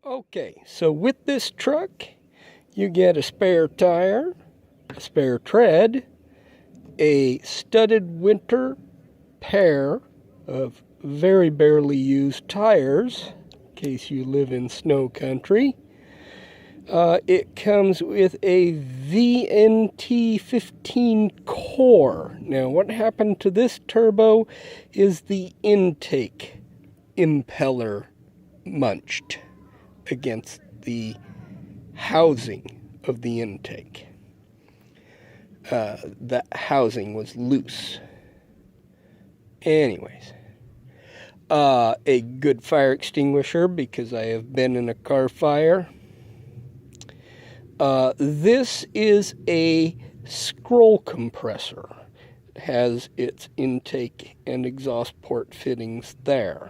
Okay, so with this truck, you get a spare tire, a spare tread, a studded winter pair of very barely used tires, in case you live in snow country. It comes with a vnt15 core. Now, what happened to this turbo is the intake impeller munched against the housing of the intake. That housing was loose. Anyways, a good fire extinguisher because I have been in a car fire. This is a scroll compressor. It has its intake and exhaust port fittings there.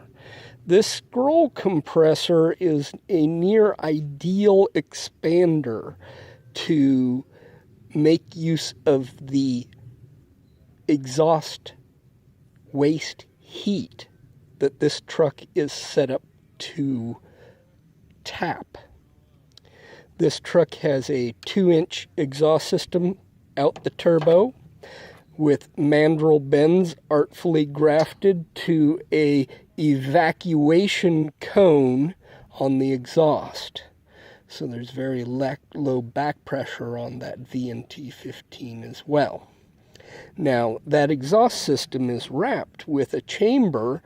This scroll compressor is a near ideal expander to make use of the exhaust waste heat that this truck is set up to tap. This truck has a 2-inch exhaust system out the turbo with mandrel bends artfully grafted to a evacuation cone on the exhaust. So there's very low back pressure on that vnt15 as well. Now, that exhaust system is wrapped with a chamber,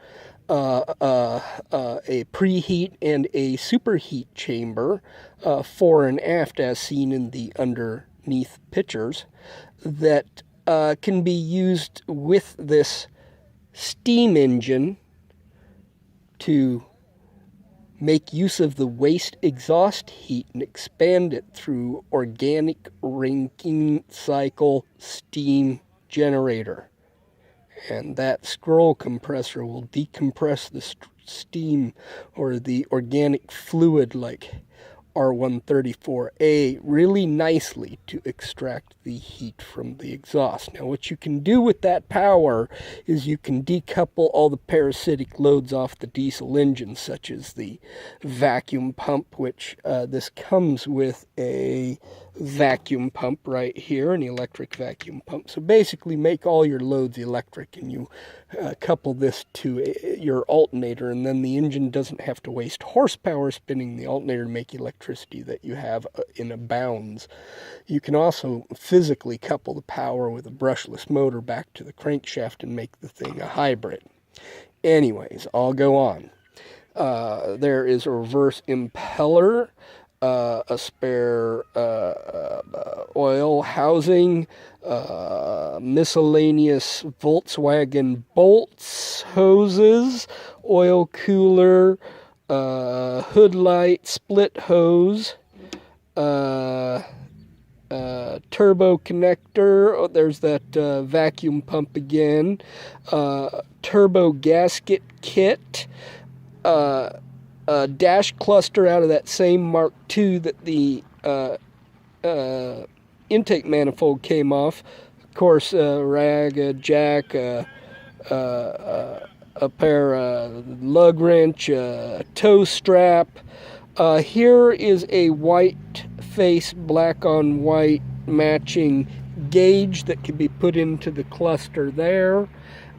a preheat and a superheat chamber, fore and aft as seen in the underneath pictures, that can be used with this steam engine to make use of the waste exhaust heat and expand it through organic Rankine cycle steam generator. And that scroll compressor will decompress the steam or the organic fluid like R134A really nicely to extract the heat from the exhaust. Now, what you can do with that power is you can decouple all the parasitic loads off the diesel engine, such as the vacuum pump, which this comes with a vacuum pump right here, an electric vacuum pump. So basically make all your loads electric, and you couple this to your alternator, and then the engine doesn't have to waste horsepower spinning the alternator to make electricity that you have in abounds. You can also physically couple the power with a brushless motor back to the crankshaft and make the thing a hybrid. Anyways, I'll go on. There is a reverse impeller, a spare oil housing, miscellaneous Volkswagen bolts, hoses, oil cooler, hood light, split hose, turbo connector. Oh, there's that vacuum pump again, turbo gasket kit, dash cluster out of that same Mark II that the intake manifold came off. Of course, rag, a jack, a pair lug wrench, a tow strap. Here is a white face, black on white matching gauge that can be put into the cluster there.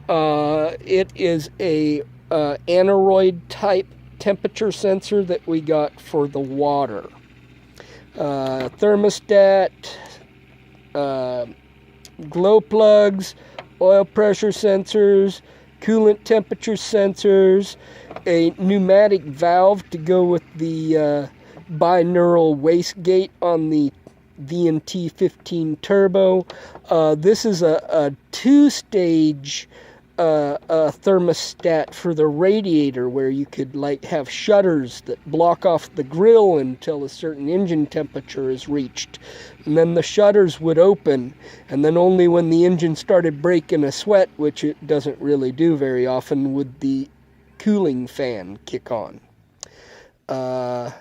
It is a aneroid type temperature sensor that we got for the water. Thermostat, glow plugs, oil pressure sensors, coolant temperature sensors, a pneumatic valve to go with the binaural wastegate on the vnt15 turbo. This is a two-stage thermostat for the radiator, where you could have shutters that block off the grill until a certain engine temperature is reached, and then the shutters would open, and then only when the engine started breaking a sweat, which it doesn't really do very often, would the cooling fan kick on. Yeah,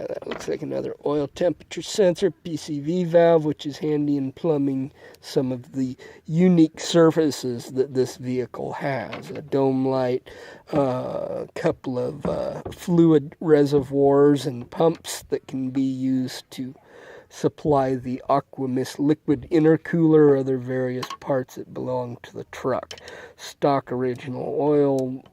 that looks like another oil temperature sensor, PCV valve, which is handy in plumbing some of the unique surfaces that this vehicle has. A dome light, a couple of fluid reservoirs and pumps that can be used to supply the Aquamist liquid intercooler or other various parts that belong to the truck. Stock original oil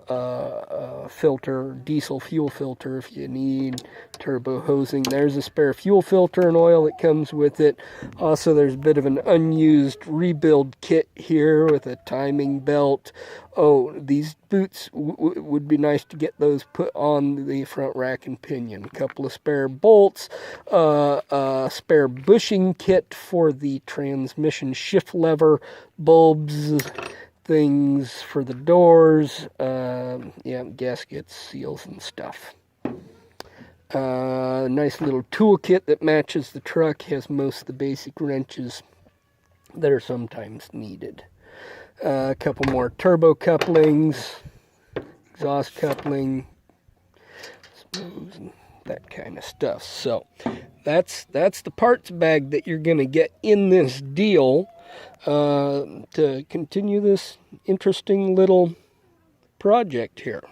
filter, diesel fuel filter if you need, turbo hosing. There's a spare fuel filter and oil that comes with it. Also, there's a bit of an unused rebuild kit here with a timing belt. Oh, these boots would be nice to get those put on the front rack and pinion. A couple of spare bolts, spare bushing kit for the transmission shift lever, bulbs, things for the doors, gaskets, seals, and stuff. Nice little toolkit that matches the truck, has most of the basic wrenches that are sometimes needed. A couple more turbo couplings, exhaust coupling, smooths, and that kind of stuff. So that's the parts bag that you're going to get in this deal to continue this interesting little project here.